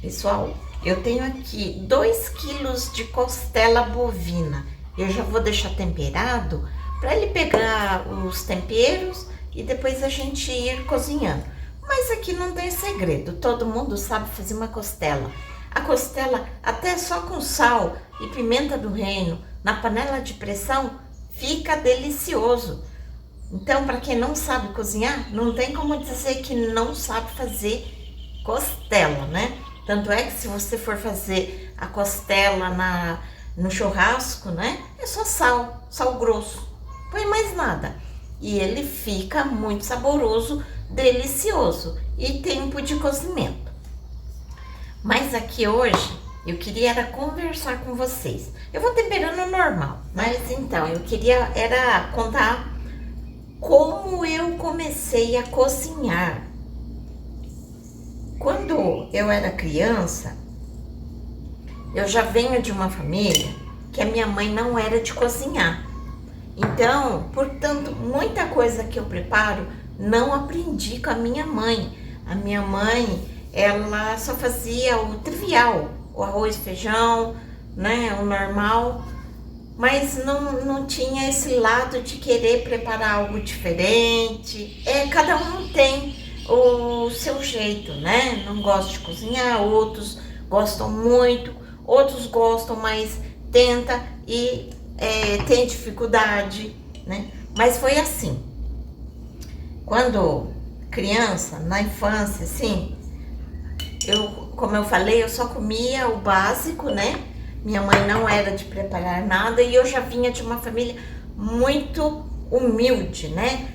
Pessoal, eu tenho aqui 2 quilos de costela bovina. Eu já vou deixar temperado para ele pegar os temperos e depois a gente ir cozinhando. Mas aqui não tem segredo, todo mundo sabe fazer uma costela. A costela, até só com sal e pimenta do reino, na panela de pressão, fica delicioso. Então, para quem não sabe cozinhar, não tem como dizer que não sabe fazer costela, né? Tanto é que se você for fazer a costela no churrasco, né? É só sal grosso. Põe mais nada. E ele fica muito saboroso, delicioso e tempo de cozimento. Mas aqui hoje eu queria era conversar com vocês. Eu vou temperando normal, mas então eu queria era contar como eu comecei a cozinhar. Quando eu era criança, eu já venho de uma família que a minha mãe não era de cozinhar. Então, portanto, muita coisa que eu preparo não aprendi com a minha mãe. A minha mãe, ela só fazia o trivial, o arroz, feijão, né, o normal, mas não tinha esse lado de querer preparar algo diferente. Cada um tem o seu jeito, né? Não gosta de cozinhar, outros gostam muito, outros gostam, mas tenta e tem dificuldade, né? Mas foi assim, quando criança, na infância, assim, como eu falei, eu só comia o básico, né? Minha mãe não era de preparar nada e eu já vinha de uma família muito humilde, né?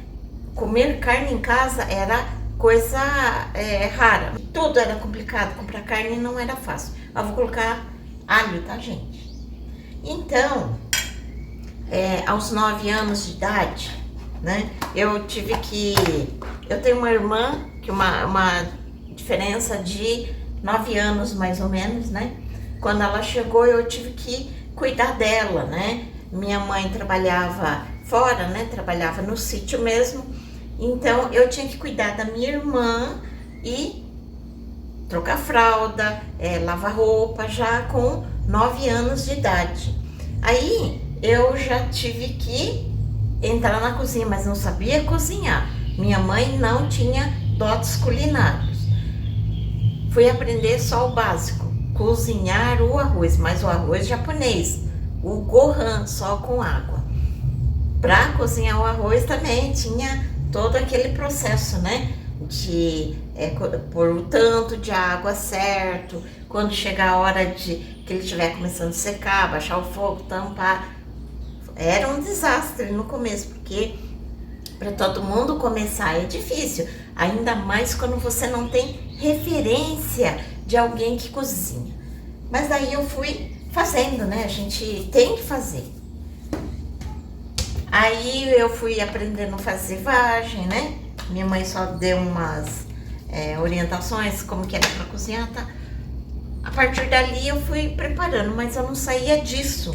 Comer carne em casa era coisa rara. Tudo era complicado, comprar carne não era fácil. Eu vou colocar alho, tá, gente? Então, aos 9 anos de idade, né? Eu tenho uma irmã, que uma diferença de 9 anos mais ou menos, né? Quando ela chegou, eu tive que cuidar dela, né? Minha mãe trabalhava fora, né? Trabalhava no sítio mesmo. Então, eu tinha que cuidar da minha irmã e trocar fralda, lavar roupa, já com 9 anos de idade. Aí, eu já tive que entrar na cozinha, mas não sabia cozinhar. Minha mãe não tinha dotes culinários. Fui aprender só o básico, cozinhar o arroz, mas o arroz japonês, o gohan, só com água. Para cozinhar o arroz também tinha todo aquele processo, né? De pôr o tanto de água certo, quando chegar a hora de que ele estiver começando a secar, baixar o fogo, tampar. Era um desastre no começo, porque para todo mundo começar é difícil, ainda mais quando você não tem referência de alguém que cozinha. Mas daí eu fui fazendo, né? A gente tem que fazer. Aí eu fui aprendendo a fazer vagem, né? Minha mãe só deu umas orientações como que era para cozinhar, tá? A partir dali eu fui preparando, mas eu não saía disso.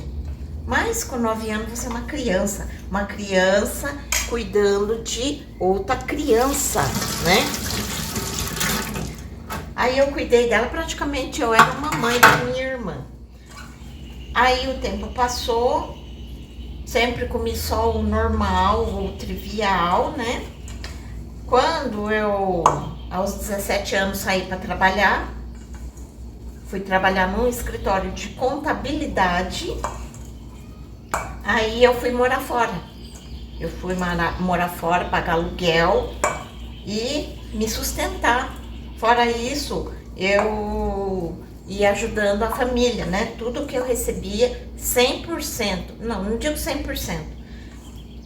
Mas com 9 anos você é uma criança cuidando de outra criança, né? Aí eu cuidei dela, praticamente eu era uma mãe da minha irmã. Aí o tempo passou, sempre comi só o normal, o trivial, né? Quando eu, aos 17 anos, saí para trabalhar, fui trabalhar num escritório de contabilidade. Aí eu fui morar fora. Eu fui morar fora, pagar aluguel e me sustentar. Fora isso, eu ia ajudando a família, né? Tudo que eu recebia, 100%, não digo 100%,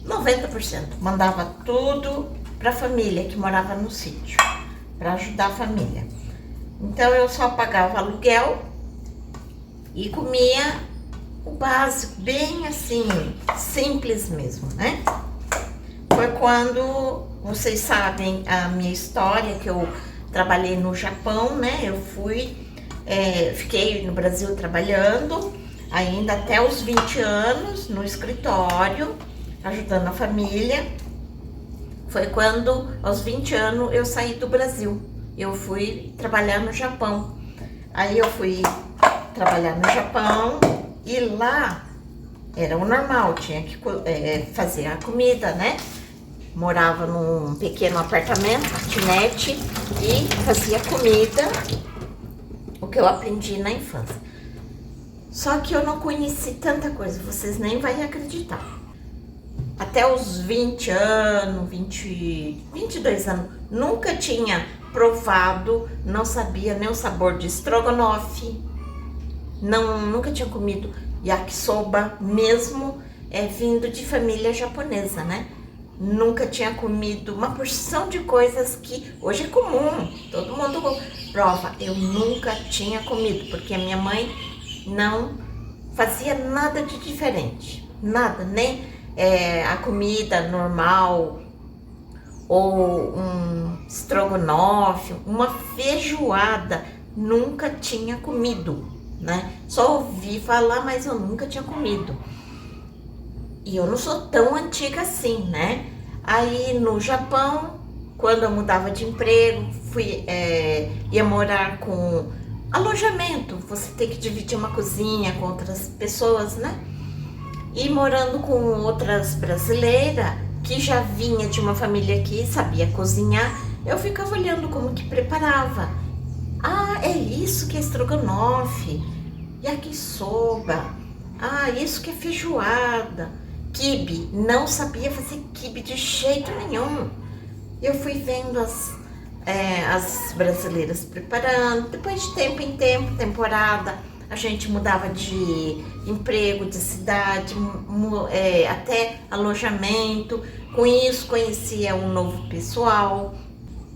90%. Mandava tudo para a família que morava no sítio, para ajudar a família. Então eu só pagava aluguel e comia o básico, bem assim, simples mesmo, né? Foi quando, vocês sabem a minha história, que eu trabalhei no Japão, né? Eu fiquei no Brasil trabalhando, ainda até os 20 anos, no escritório, ajudando a família. Foi quando, aos 20 anos, eu saí do Brasil. Eu fui trabalhar no Japão. Aí eu fui trabalhar no Japão e lá era o normal, tinha que fazer a comida, né? Morava num pequeno apartamento, kitnet, e fazia comida, o que eu aprendi na infância. Só que eu não conheci tanta coisa, vocês nem vão acreditar. Até os 20 anos, 22 anos, nunca tinha provado, não sabia nem o sabor de estrogonofe, nunca tinha comido yakisoba, mesmo vindo de família japonesa, né? Nunca tinha comido uma porção de coisas que hoje é comum, todo mundo prova. Eu nunca tinha comido, porque a minha mãe não fazia nada de diferente, nada, nem a comida normal, ou um estrogonofe, uma feijoada, nunca tinha comido, né? Só ouvi falar, mas eu nunca tinha comido. E eu não sou tão antiga assim, né? Aí no Japão, quando eu mudava de emprego, ia morar com alojamento, você tem que dividir uma cozinha com outras pessoas, né? E morando com outras brasileiras, que já vinha de uma família que sabia cozinhar, eu ficava olhando como que preparava. Ah, é isso que é estrogonofe, yakisoba, isso que é feijoada, quibe. Não sabia fazer quibe de jeito nenhum. Eu fui vendo as brasileiras preparando, depois de tempo em tempo, temporada, a gente mudava de emprego, de cidade, até alojamento. Com isso conhecia um novo pessoal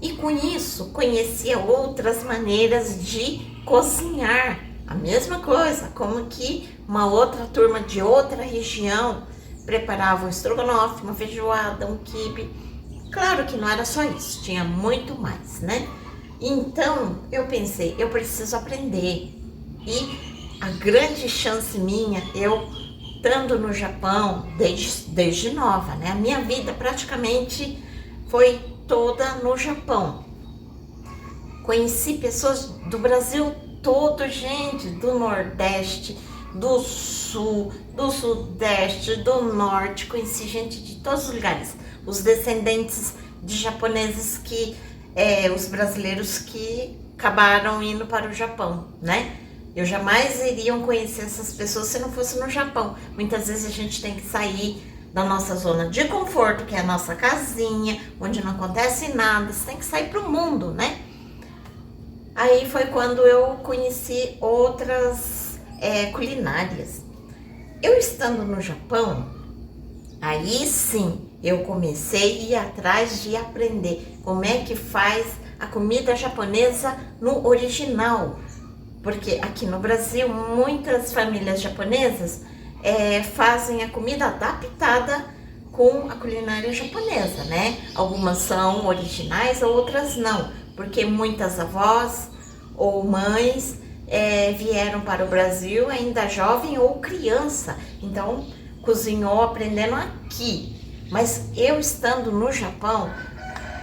e com isso conhecia outras maneiras de cozinhar. A mesma coisa, como que uma outra turma de outra região preparava um estrogonofe, uma feijoada, um quibe. Claro que não era só isso, tinha muito mais, né? Então eu pensei, eu preciso aprender. E a grande chance minha, eu estando no Japão desde nova, né? A minha vida praticamente foi toda no Japão. Conheci pessoas do Brasil todo, gente, do Nordeste, do Sul, do Sudeste, do Norte. Conheci gente de todos os lugares. Os descendentes de japoneses os brasileiros que acabaram indo para o Japão, né? Eu jamais iria conhecer essas pessoas se não fosse no Japão. Muitas vezes a gente tem que sair da nossa zona de conforto, que é a nossa casinha, onde não acontece nada. Você tem que sair para o mundo, né? Aí foi quando eu conheci outras culinárias. Eu estando no Japão, aí sim eu comecei a ir atrás de aprender como é que faz a comida japonesa no original. Porque aqui no Brasil, muitas famílias japonesas fazem a comida adaptada com a culinária japonesa, né? Algumas são originais, outras não. Porque muitas avós ou mães vieram para o Brasil ainda jovem ou criança. Então, cozinhou aprendendo aqui. Mas eu estando no Japão,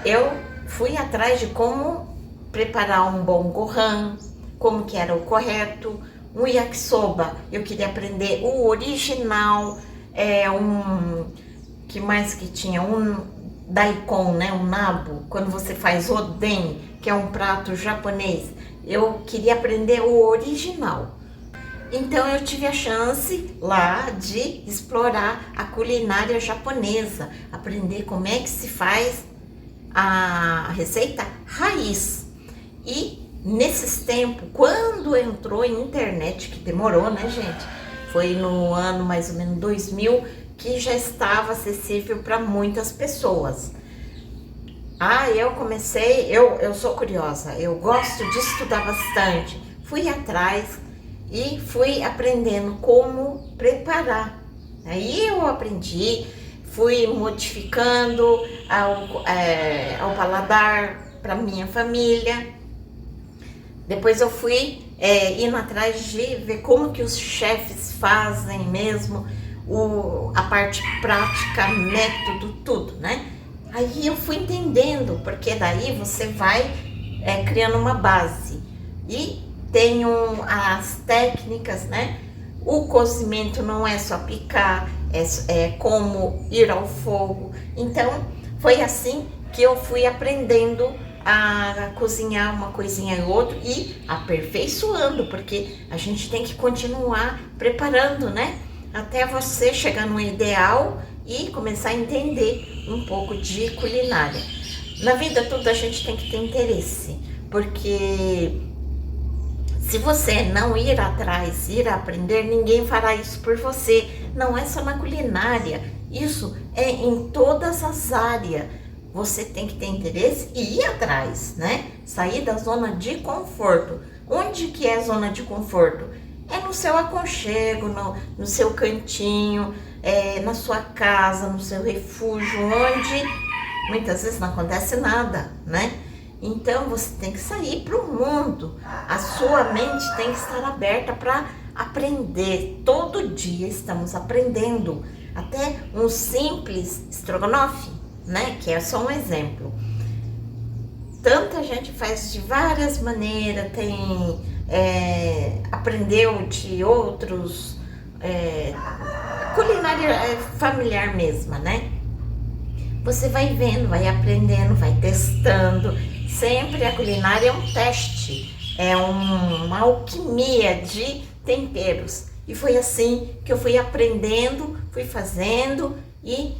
eu fui atrás de como preparar um bom gohan, como que era o correto, um yakisoba, eu queria aprender o original, que mais que tinha? Um daikon, né? Um nabo, quando você faz oden, que é um prato japonês, eu queria aprender o original. Então eu tive a chance lá de explorar a culinária japonesa, aprender como é que se faz a receita raiz. E nesses tempos, quando entrou em internet, que demorou, né, gente? Foi no ano mais ou menos 2000 que já estava acessível para muitas pessoas. Eu comecei, eu sou curiosa, eu gosto de estudar bastante. Fui atrás e fui aprendendo como preparar. Aí eu aprendi, fui modificando ao paladar para minha família. Depois eu fui indo atrás de ver como que os chefes fazem mesmo, a parte prática, método, tudo, né? Aí eu fui entendendo, porque daí você vai criando uma base. E tem as técnicas, né? O cozimento não é só picar, é como ir ao fogo. Então, foi assim que eu fui aprendendo a cozinhar uma coisinha e outra e aperfeiçoando, porque a gente tem que continuar preparando, né? Até você chegar no ideal e começar a entender um pouco de culinária. Na vida toda a gente tem que ter interesse, porque se você não ir atrás, ir aprender, ninguém fará isso por você. Não é só na culinária, isso é em todas as áreas. Você tem que ter interesse e ir atrás, né? Sair da zona de conforto. Onde que é a zona de conforto? É no seu aconchego, no seu cantinho, na sua casa, no seu refúgio, onde muitas vezes não acontece nada, né? Então você tem que sair para o mundo. A sua mente tem que estar aberta para aprender. Todo dia estamos aprendendo. Até um simples estrogonofe, né? Que é só um exemplo. Tanta gente faz de várias maneiras, aprendeu de outros, culinária familiar mesma, né? Você vai vendo, vai aprendendo, vai testando. Sempre a culinária é um teste, é uma alquimia de temperos. E foi assim que eu fui aprendendo, fui fazendo e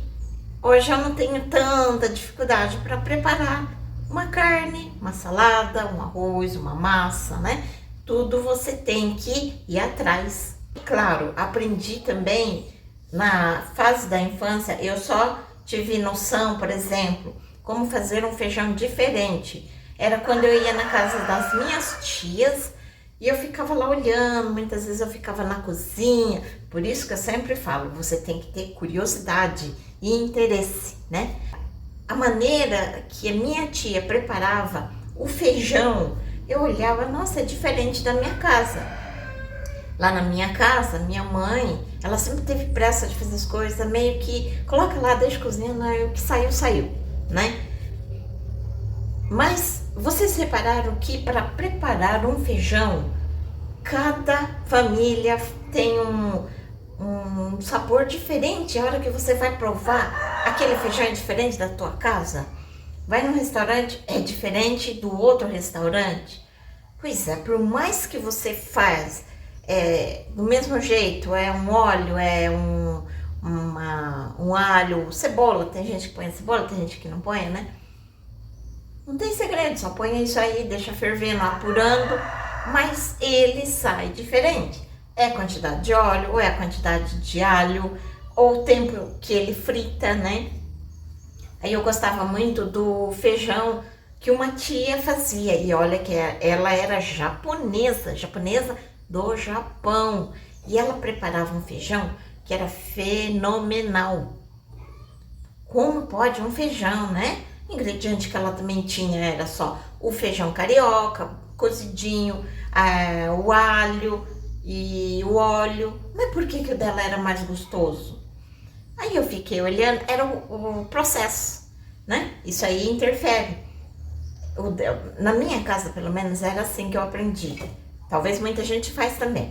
hoje eu não tenho tanta dificuldade para preparar uma carne, uma salada, um arroz, uma massa, né? Tudo você tem que ir atrás. Claro, aprendi também na fase da infância, eu só tive noção, por exemplo, como fazer um feijão diferente. Era quando eu ia na casa das minhas tias e eu ficava lá olhando, muitas vezes eu ficava na cozinha. Por isso que eu sempre falo, você tem que ter curiosidade e interesse, né? A maneira que a minha tia preparava o feijão, eu olhava, nossa, é diferente da minha casa. Lá na minha casa, minha mãe, ela sempre teve pressa de fazer as coisas, meio que coloca lá, deixa cozinhando, o que saiu, saiu, né? Mas vocês repararam que para preparar um feijão, cada família tem um sabor diferente. A hora que você vai provar, aquele feijão é diferente da tua casa? Vai num restaurante, é diferente do outro restaurante? Pois é, por mais que você faz do mesmo jeito, é um óleo, é um alho, cebola, tem gente que põe cebola, tem gente que não põe, né? Não tem segredo, só põe isso aí, deixa fervendo, apurando, mas ele sai diferente. É a quantidade de óleo, ou é a quantidade de alho, ou o tempo que ele frita, né? Aí eu gostava muito do feijão que uma tia fazia, e olha que ela era japonesa do Japão, e ela preparava um feijão que era fenomenal. Como pode um feijão, né? O ingrediente que ela também tinha era só o feijão carioca, cozidinho, o alho e o óleo. Mas por que o dela era mais gostoso? Aí eu fiquei olhando, era o processo, né? Isso aí interfere. Na minha casa, pelo menos, era assim que eu aprendi. Talvez muita gente faz também.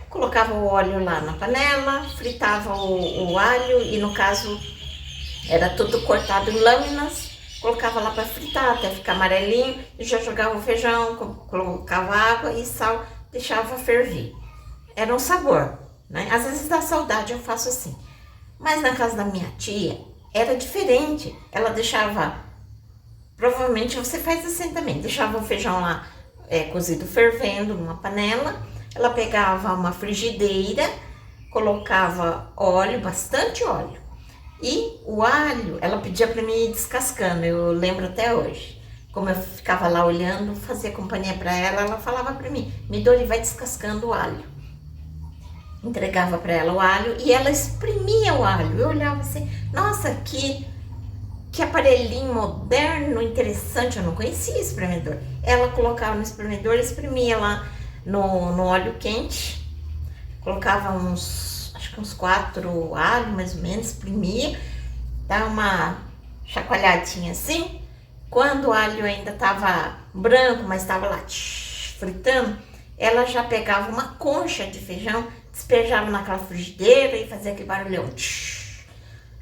Colocava o óleo lá na panela, fritava o alho e, no caso, era tudo cortado em lâminas, colocava lá para fritar até ficar amarelinho e já jogava o feijão, colocava água e sal, deixava ferver. Era um sabor, né? Às vezes dá saudade, eu faço assim. Mas na casa da minha tia era diferente. Ela deixava, provavelmente você faz assim também, deixava o feijão lá cozido fervendo numa panela, ela pegava uma frigideira, colocava óleo, bastante óleo, e o alho, ela pedia para mim ir descascando, eu lembro até hoje. Como eu ficava lá olhando, fazia companhia para ela, ela falava para mim, Midori, vai descascando o alho. Entregava para ela o alho e ela exprimia o alho. Eu olhava assim, nossa, que aparelhinho moderno, interessante, eu não conhecia espremedor. Ela colocava no espremedor, exprimia lá no óleo quente, colocava acho que uns 4 alhos mais ou menos, exprimia, dá uma chacoalhadinha assim. Quando o alho ainda estava branco, mas estava lá fritando, ela já pegava uma concha de feijão, despejava naquela frigideira e fazia aquele barulhão.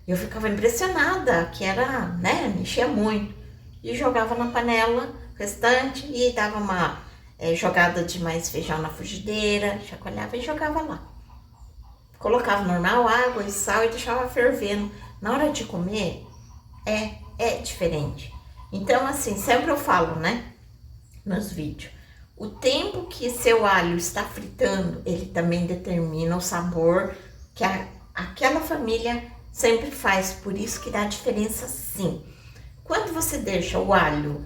Eu ficava impressionada, que era, né, mexia muito. E jogava na panela restante e dava uma jogada de mais feijão na frigideira, chacoalhava e jogava lá. Colocava normal, água e sal e deixava fervendo. Na hora de comer, é diferente. Então, assim, sempre eu falo, né, nos vídeos, o tempo que seu alho está fritando, ele também determina o sabor que aquela família sempre faz, por isso que dá diferença sim. Quando você deixa o alho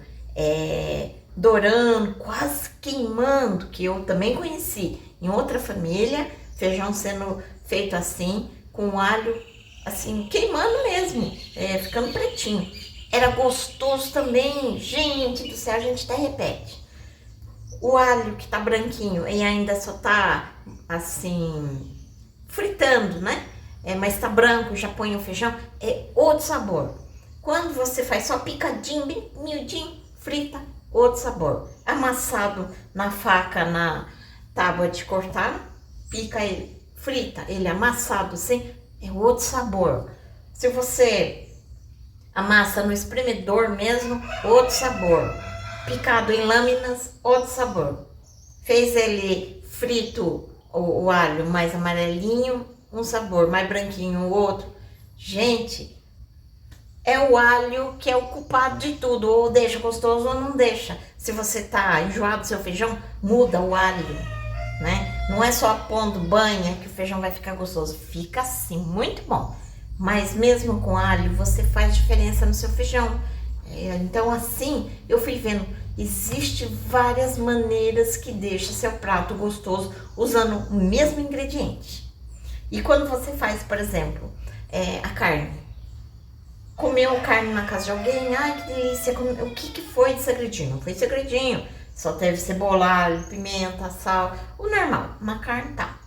dourando, quase queimando, que eu também conheci em outra família, feijão sendo feito assim, com o alho assim, queimando mesmo, ficando pretinho. Era gostoso também, gente do céu, a gente até repete. O alho que tá branquinho e ainda só tá assim, fritando, né? Mas tá branco, já põe o feijão, é outro sabor. Quando você faz só picadinho, bem miudinho, frita, outro sabor. Amassado na faca, na tábua de cortar, pica ele, frita ele amassado assim, é outro sabor. Se você amassa no espremedor mesmo, outro sabor. Picado em lâminas, outro sabor. Fez ele frito, o alho mais amarelinho, um sabor, mais branquinho, o outro. Gente, é o alho que é o culpado de tudo, ou deixa gostoso ou não deixa. Se você tá enjoado do seu feijão, muda o alho, né? Não é só pondo banha que o feijão vai ficar gostoso, fica assim, muito bom. Mas mesmo com alho, você faz diferença no seu feijão. Então assim, eu fui vendo, existe várias maneiras que deixa seu prato gostoso usando o mesmo ingrediente. E quando você faz, por exemplo, a carne, comeu carne na casa de alguém, ai que delícia, o que foi de segredinho? Não foi segredinho, só teve cebola, alho, pimenta, sal, o normal, uma carne tá.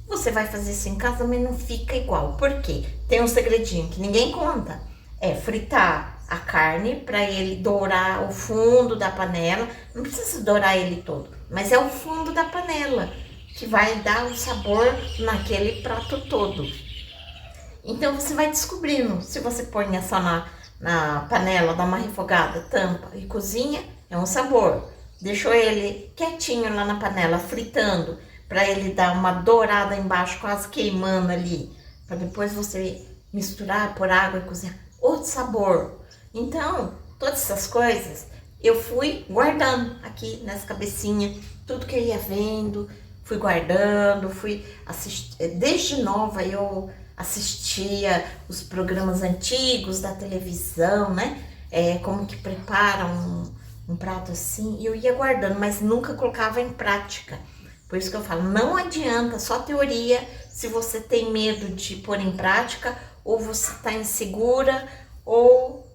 Você vai fazer isso em casa, mas não fica igual. Por quê? Tem um segredinho que ninguém conta. É fritar a carne para ele dourar o fundo da panela. Não precisa dourar ele todo, mas é o fundo da panela que vai dar o sabor naquele prato todo. Então você vai descobrindo. Se você põe só na panela, dá uma refogada, tampa e cozinha, é um sabor. Deixou ele quietinho lá na panela, fritando, para ele dar uma dourada embaixo, quase queimando ali, para depois você misturar, pôr água e cozinhar, outro sabor. Então, todas essas coisas eu fui guardando aqui nessa cabecinha, tudo que eu ia vendo, fui guardando, fui assistir. Desde nova eu assistia os programas antigos da televisão, né? Como que prepara um prato assim, e eu ia guardando, mas nunca colocava em prática. Por isso que eu falo, não adianta só teoria se você tem medo de pôr em prática, ou você está insegura, ou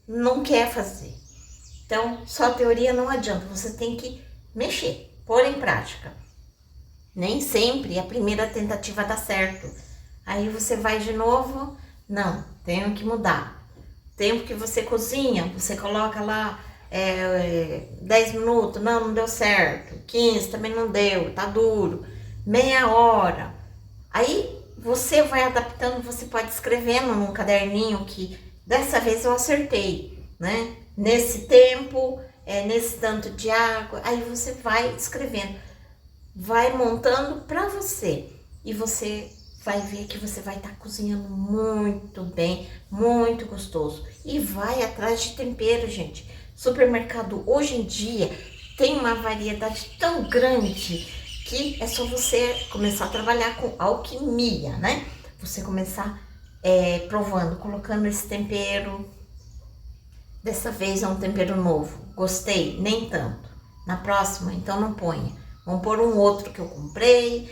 não quer fazer. Então, só teoria não adianta, você tem que mexer, pôr em prática. Nem sempre a primeira tentativa dá certo. Aí você vai de novo, não, tenho que mudar. Tempo que você cozinha, você coloca lá 10 minutos, não deu certo, 15 também não deu, tá duro, meia hora. Aí você vai adaptando, você pode escrevendo num caderninho que dessa vez eu acertei, né? Nesse tempo, nesse tanto de água, aí você vai escrevendo, vai montando pra você e você vai ver que você vai estar cozinhando muito bem, muito gostoso. E vai atrás de tempero, gente. Supermercado hoje em dia tem uma variedade tão grande que é só você começar a trabalhar com alquimia, né? Você começar provando, colocando esse tempero. Dessa vez é um tempero novo, gostei, nem tanto. Na próxima, então não ponha. Vamos pôr um outro que eu comprei,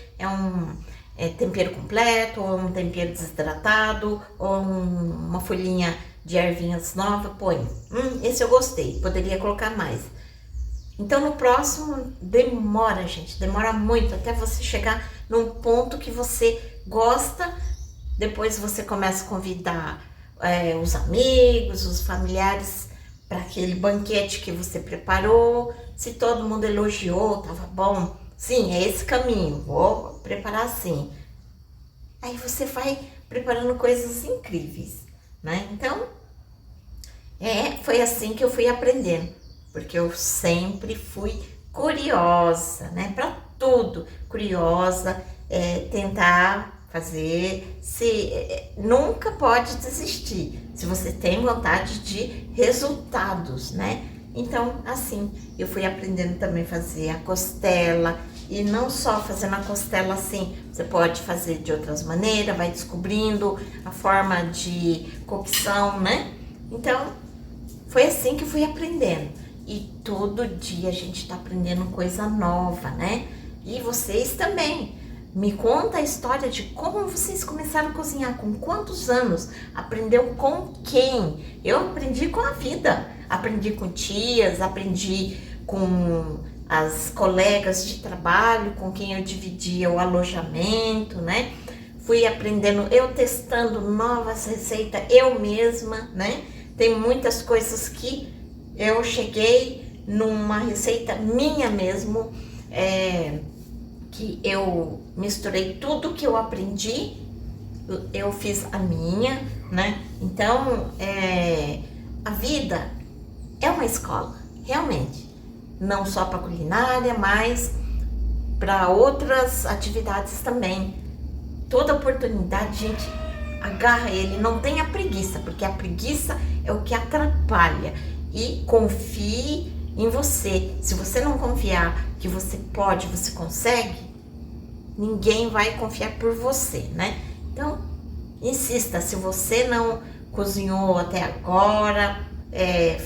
tempero completo, ou um tempero desidratado, ou uma folhinha de ervinhas nova, põe. Esse eu gostei, poderia colocar mais. Então no próximo demora, gente, demora muito até você chegar num ponto que você gosta. Depois você começa a convidar os amigos, os familiares para aquele banquete que você preparou, se todo mundo elogiou, tava bom. Sim, é esse caminho, vou preparar assim. Aí você vai preparando coisas incríveis, né? Então, foi assim que eu fui aprendendo, porque eu sempre fui curiosa, né? Para tudo, curiosa, tentar fazer, nunca pode desistir, se você tem vontade de resultados, né? Então, assim, eu fui aprendendo também a fazer a costela, e não só fazendo a costela assim, você pode fazer de outras maneiras, vai descobrindo a forma de cocção, né? Então, foi assim que eu fui aprendendo. E todo dia a gente tá aprendendo coisa nova, né? E vocês também. Me conta a história de como vocês começaram a cozinhar, com quantos anos, aprendeu com quem? Eu aprendi com a vida, aprendi com tias, aprendi com as colegas de trabalho, com quem eu dividia o alojamento, né? Fui aprendendo, eu testando novas receitas, eu mesma, né? Tem muitas coisas que eu cheguei numa receita minha mesmo, que eu misturei tudo que eu aprendi, eu fiz a minha, né? Então, a vida é uma escola, realmente. Não só para culinária, mas para outras atividades também. Toda oportunidade, gente, agarra ele, não tenha preguiça, porque a preguiça é o que atrapalha. E confie em você. Se você não confiar que você pode, você consegue, ninguém vai confiar por você, né? Então, insista. Se você não cozinhou até agora,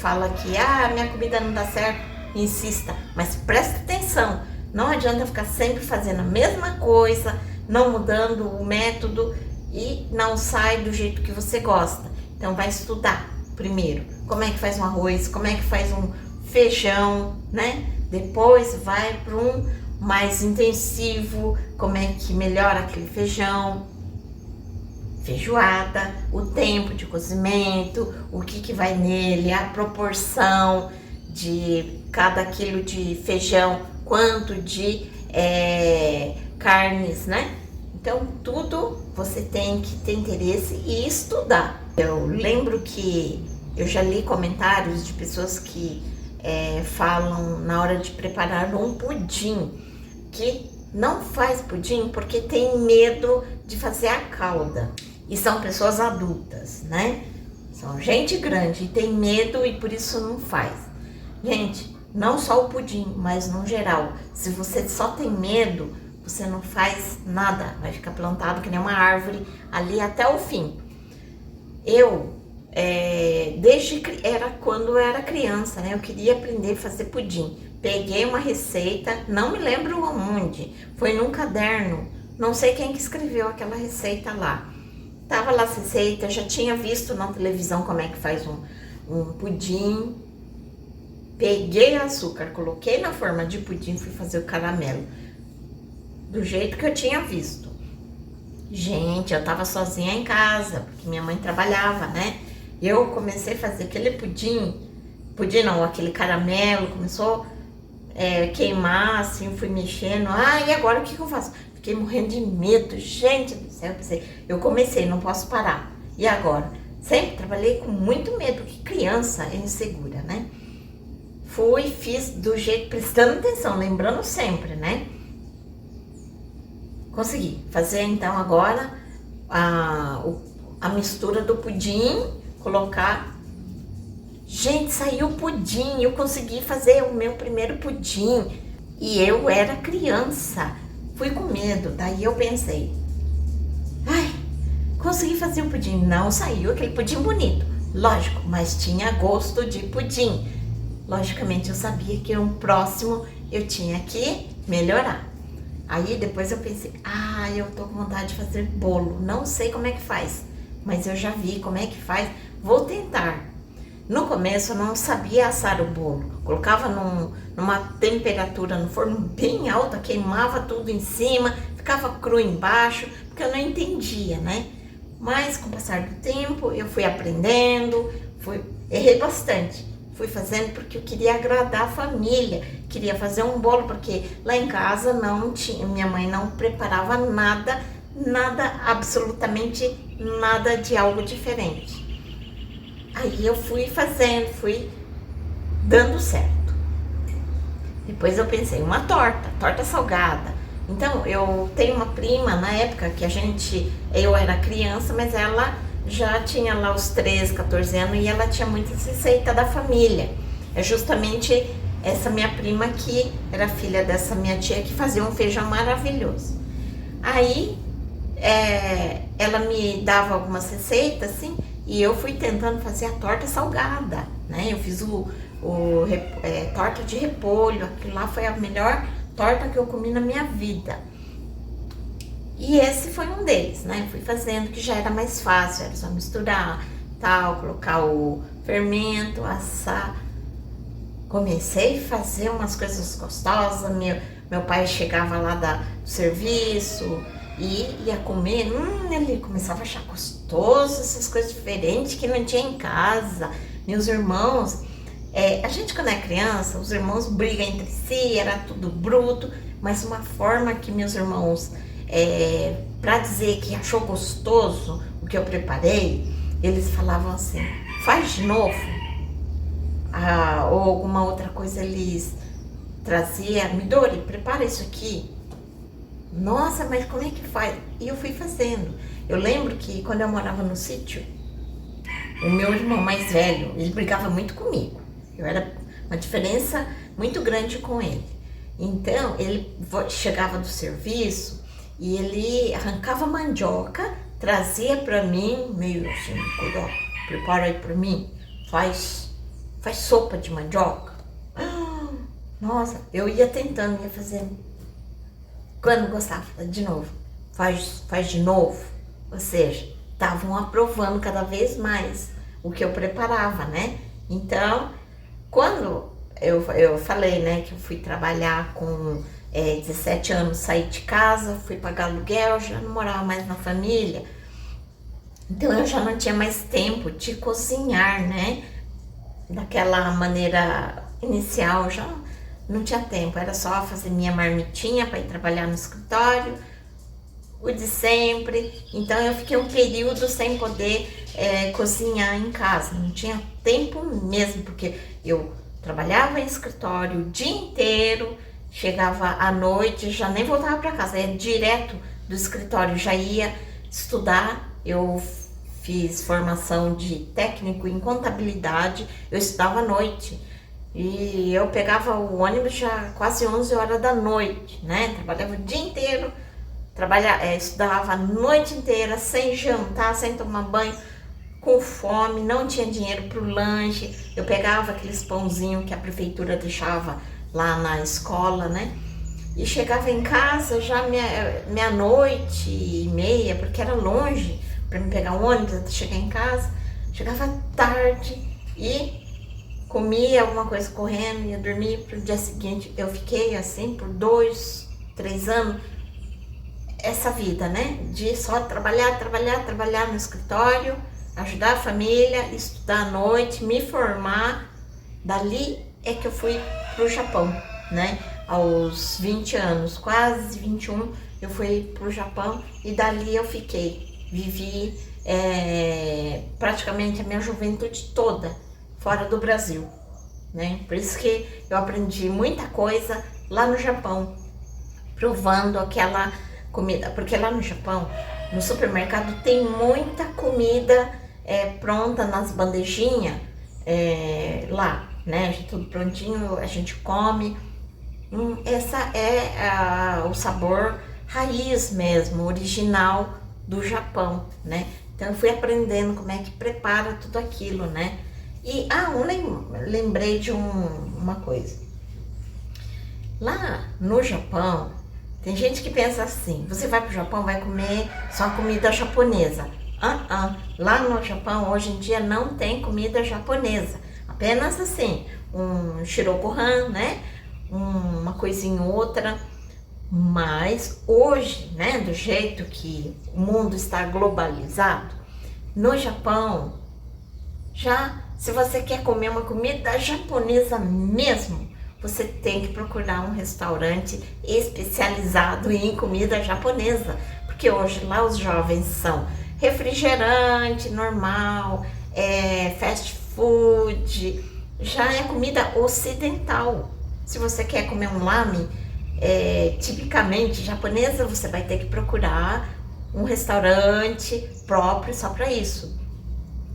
fala que minha comida não dá certo, insista, mas presta atenção. Não adianta ficar sempre fazendo a mesma coisa, não mudando o método e não sai do jeito que você gosta. Então vai estudar primeiro como é que faz um arroz, como é que faz um feijão, né? Depois vai para um mais intensivo, como é que melhora aquele feijão, feijoada, o tempo de cozimento, o que vai nele, a proporção de cada quilo de feijão, quanto de carnes, né? Então, tudo você tem que ter interesse e estudar. Eu lembro que eu já li comentários de pessoas que falam na hora de preparar um pudim, que não faz pudim porque tem medo de fazer a calda. E são pessoas adultas, né? São gente grande e tem medo e por isso não faz. Gente, não só o pudim, mas no geral, se você só tem medo, você não faz nada, vai ficar plantado que nem uma árvore ali até o fim. Eu, quando eu era criança, né, eu queria aprender a fazer pudim. Peguei uma receita, não me lembro onde, foi num caderno, não sei quem que escreveu aquela receita lá. Tava lá a receita, já tinha visto na televisão como é que faz um pudim. Peguei açúcar, coloquei na forma de pudim, fui fazer o caramelo do jeito que eu tinha visto. Gente, eu tava sozinha em casa, porque minha mãe trabalhava, né? Eu comecei a fazer aquele pudim não, aquele caramelo, começou a queimar, assim, fui mexendo. E agora o que eu faço? Fiquei morrendo de medo, gente do céu, eu comecei, não posso parar. E agora? Sempre trabalhei com muito medo, que criança é insegura, né? Fui, fiz do jeito, prestando atenção, lembrando sempre, né? Consegui fazer então agora a mistura do pudim, colocar. Gente, saiu o pudim, eu consegui fazer o meu primeiro pudim. E eu era criança, fui com medo, daí eu pensei, consegui fazer o pudim. Não saiu aquele pudim bonito, lógico, mas tinha gosto de pudim. Logicamente eu sabia que um próximo eu tinha que melhorar. Aí depois eu pensei, eu tô com vontade de fazer bolo, não sei como é que faz, mas eu já vi como é que faz, vou tentar. No começo eu não sabia assar o bolo, colocava numa temperatura no forno bem alta, queimava tudo em cima, ficava cru embaixo, porque eu não entendia, né? Mas com o passar do tempo eu fui aprendendo, errei bastante, fui fazendo porque eu queria agradar a família, queria fazer um bolo, porque lá em casa não tinha, minha mãe não preparava nada, absolutamente nada de algo diferente. Aí eu fui fazendo, fui dando certo. Depois eu pensei, uma torta salgada. Então, eu tenho uma prima, na época que eu era criança, mas ela já tinha lá os 13, 14 anos e ela tinha muita receita da família. É justamente essa minha prima que era filha dessa minha tia que fazia um feijão maravilhoso. Aí, ela me dava algumas receitas, assim, e eu fui tentando fazer a torta salgada, né? Eu fiz torta de repolho, aquilo lá foi a melhor torta que eu comi na minha vida. E esse foi um deles, né? Fui fazendo, que já era mais fácil, era só misturar, tal, colocar o fermento, assar. Comecei a fazer umas coisas gostosas, meu pai chegava lá do serviço e ia comer, ele começava a achar gostoso essas coisas diferentes que não tinha em casa. Meus irmãos, a gente quando é criança, os irmãos brigam entre si, era tudo bruto, mas uma forma que meus irmãos, para dizer que achou gostoso o que eu preparei, eles falavam assim, faz de novo. Ou alguma outra coisa eles traziam, Midori, prepara isso aqui. Nossa, mas como é que faz? E eu fui fazendo. Eu lembro que quando eu morava no sítio, o meu irmão mais velho, ele brigava muito comigo. Eu era uma diferença muito grande com ele. Então, ele chegava do serviço e ele arrancava mandioca, trazia para mim, meio assim, cuidado, prepara aí para mim, faz sopa de mandioca. Nossa, eu ia tentando, ia fazendo. Quando gostava, de novo, faz de novo. Ou seja, estavam aprovando cada vez mais o que eu preparava, né? Então, quando eu falei, né, que eu fui trabalhar com 17 anos, saí de casa, fui pagar aluguel, já não morava mais na família. Então, eu já não tinha mais tempo de cozinhar, né? Daquela maneira inicial, já não tinha tempo, era só fazer minha marmitinha para ir trabalhar no escritório, o de sempre. Então eu fiquei um período sem poder cozinhar em casa, não tinha tempo mesmo, porque eu trabalhava em escritório o dia inteiro, chegava à noite, já nem voltava para casa, ia direto do escritório, já ia estudar. Eu fiz formação de técnico em contabilidade, eu estudava à noite e eu pegava o ônibus já quase 11 horas da noite, né? Trabalhava o dia inteiro, estudava a noite inteira, sem jantar, sem tomar banho, com fome, não tinha dinheiro para o lanche. Eu pegava aqueles pãozinhos que a prefeitura deixava lá na escola, né? E chegava em casa já meia-noite e meia, porque era longe para me pegar um ônibus até chegar em casa. Chegava tarde e comia alguma coisa correndo, ia dormir para o dia seguinte. Eu fiquei assim por 2, 3 anos, essa vida, né? De só trabalhar no escritório, ajudar a família, estudar à noite, me formar. Dali é que eu fui para o Japão, né? Aos 20 anos, quase 21, eu fui para o Japão e dali eu fiquei. Vivi praticamente a minha juventude toda fora do Brasil, né? Por isso que eu aprendi muita coisa lá no Japão, provando aquela comida, porque lá no Japão, no supermercado tem muita comida pronta nas bandejinhas, lá, né? Tudo prontinho, a gente come. Essa é o sabor raiz mesmo, original do Japão, né? Então eu fui aprendendo como é que prepara tudo aquilo, né? E lembrei de uma coisa. Lá no Japão, tem gente que pensa assim, você vai pro Japão, vai comer só comida japonesa. Lá no Japão, hoje em dia, não tem comida japonesa. Apenas assim, um shirogohan, né? Uma coisinha ou outra. Mas hoje, né, do jeito que o mundo está globalizado, no Japão já Se você quer comer uma comida japonesa mesmo, você tem que procurar um restaurante especializado em comida japonesa, porque hoje lá os jovens são refrigerante normal, fast food, já é comida ocidental. Se você quer comer um lamen tipicamente japonesa, você vai ter que procurar um restaurante próprio só para isso.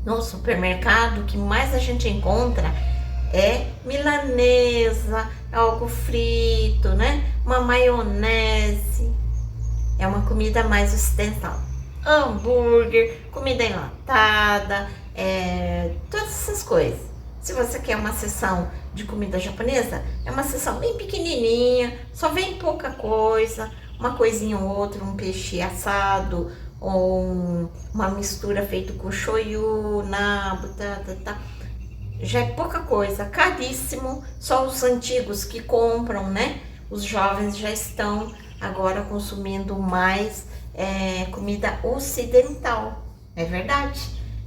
No supermercado, o que mais a gente encontra é milanesa, algo frito, né? Uma maionese. É uma comida mais ocidental. Hambúrguer, comida enlatada, todas essas coisas. Se você quer uma sessão de comida japonesa, é uma sessão bem pequenininha, só vem pouca coisa, uma coisinha ou outra, um peixe assado, ou uma mistura feita com shoyu, nabo, já é pouca coisa, caríssimo, só os antigos que compram, né? Os jovens já estão agora consumindo mais comida ocidental, é verdade.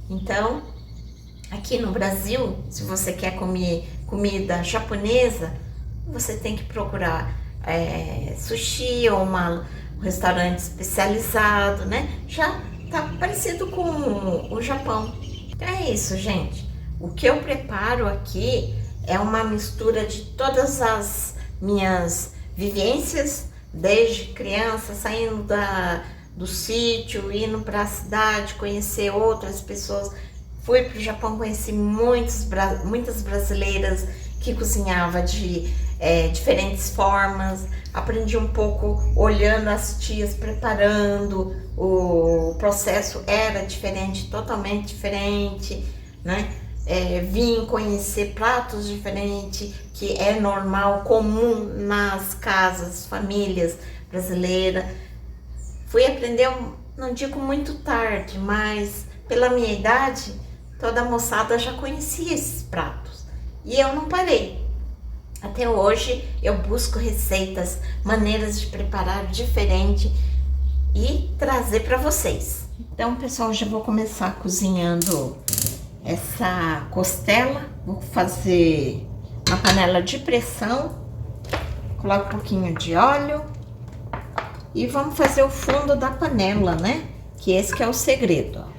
Então, aqui no Brasil, se você quer comer comida japonesa, você tem que procurar sushi ou um restaurante especializado, né? Já tá parecido com o Japão. Então é isso, gente. O que eu preparo aqui é uma mistura de todas as minhas vivências, desde criança, saindo do sítio, indo para a cidade, conhecer outras pessoas. Fui para o Japão, conheci muitas brasileiras que cozinhavam de diferentes formas. Aprendi um pouco olhando as tias preparando, o processo era diferente, totalmente diferente, né? Vim conhecer pratos diferentes, que é normal, comum nas casas, famílias brasileiras. Fui aprender, não digo muito tarde, mas pela minha idade, toda a moçada já conhecia esses pratos. E eu não parei. Até hoje eu busco receitas, maneiras de preparar diferente e trazer para vocês. Então, pessoal, já vou começar cozinhando essa costela. Vou fazer uma panela de pressão, coloco um pouquinho de óleo e vamos fazer o fundo da panela, né? Que esse que é o segredo, ó.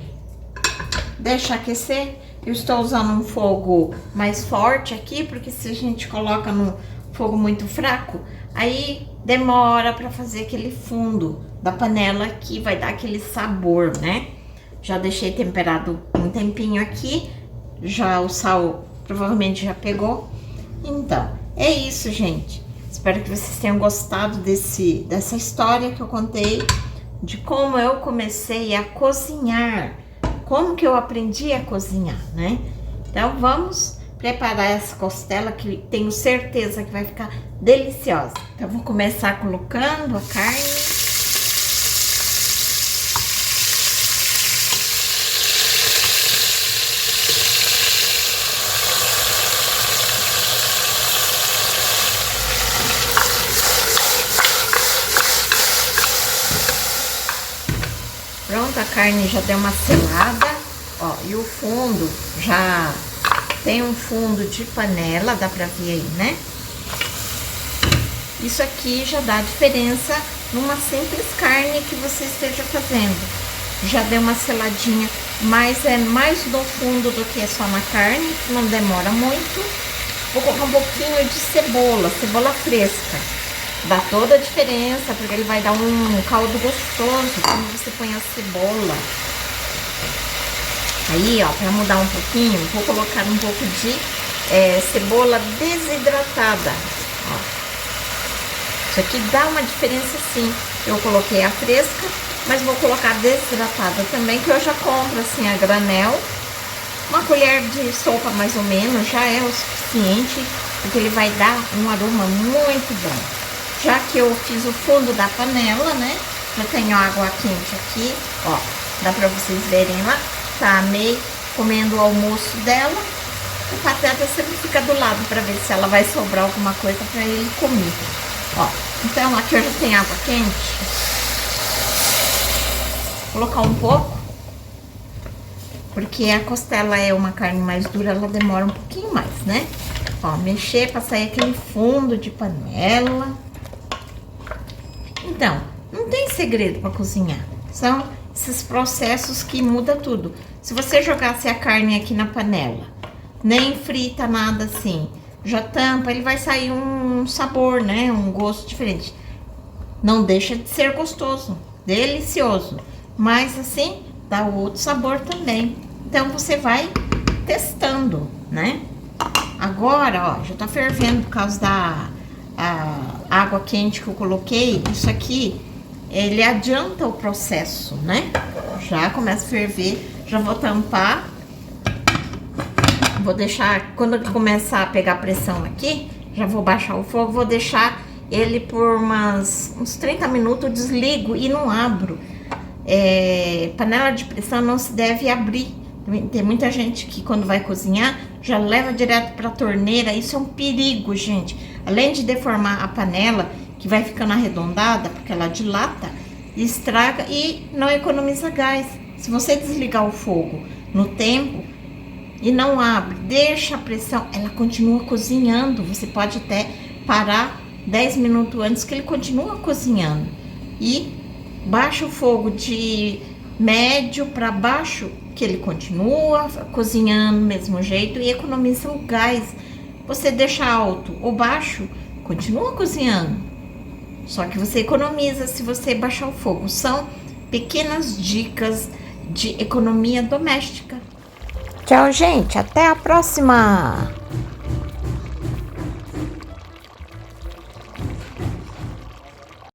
Deixa aquecer. Eu estou usando um fogo mais forte aqui, porque se a gente coloca no fogo muito fraco, aí demora para fazer aquele fundo da panela que vai dar aquele sabor, né? Já deixei temperado um tempinho aqui, já o sal provavelmente já pegou. Então, é isso, gente. Espero que vocês tenham gostado dessa história que eu contei, de como eu comecei a cozinhar, como que eu aprendi a cozinhar, né? Então, vamos preparar essa costela que tenho certeza que vai ficar deliciosa. Então, vou começar colocando a carne. Pronto, a carne já deu uma selada, ó, e o fundo já tem um fundo de panela, dá pra ver aí, né? Isso aqui já dá diferença numa simples carne que você esteja fazendo. Já deu uma seladinha, mas é mais no fundo do que só na carne, não demora muito. Vou colocar um pouquinho de cebola fresca. Dá toda a diferença, porque ele vai dar um caldo gostoso quando você põe a cebola. Aí, ó, para mudar um pouquinho, vou colocar um pouco de cebola desidratada. Ó. Isso aqui dá uma diferença sim. Eu coloquei a fresca, mas vou colocar a desidratada também, que eu já compro assim a granel. Uma colher de sopa mais ou menos já é o suficiente, porque ele vai dar um aroma muito bom. Já que eu fiz o fundo da panela, né? Já tenho água quente aqui, ó. Dá pra vocês verem lá. Tá meio comendo o almoço dela. O Pateta sempre fica do lado pra ver se ela vai sobrar alguma coisa pra ele comer. Ó, então aqui eu já tenho água quente. Vou colocar um pouco. porque a costela é uma carne mais dura, ela demora um pouquinho mais, né? Ó, mexer pra sair aquele fundo de panela. Então, não tem segredo pra cozinhar. São esses processos que muda tudo. Se você jogasse a carne aqui na panela, nem frita nada assim, já tampa, ele vai sair um sabor, né? Um gosto diferente. Não deixa de ser gostoso, delicioso, mas assim dá outro sabor também. Então você vai testando, né? Agora, ó, já tá fervendo por causa da água quente que eu coloquei. Isso aqui, ele adianta o processo, né? Já começa a ferver, já vou tampar. Vou deixar, quando começar a pegar pressão aqui, já vou baixar o fogo, vou deixar ele por uns 30 minutos, eu desligo e não abro. Panela de pressão não se deve abrir. Tem muita gente que quando vai cozinhar, já leva direto pra torneira, isso é um perigo, gente. Além de deformar a panela, que vai ficando arredondada, porque ela dilata, estraga e não economiza gás. Se você desligar o fogo no tempo, e não abre, deixa a pressão, ela continua cozinhando. Você pode até parar 10 minutos antes que ele continua cozinhando. E baixa o fogo de médio para baixo, que ele continua cozinhando do mesmo jeito e economiza o gás. Você deixa alto ou baixo, continua cozinhando. Só que você economiza se você baixar o fogo. São pequenas dicas de economia doméstica. Tchau, gente. Até a próxima!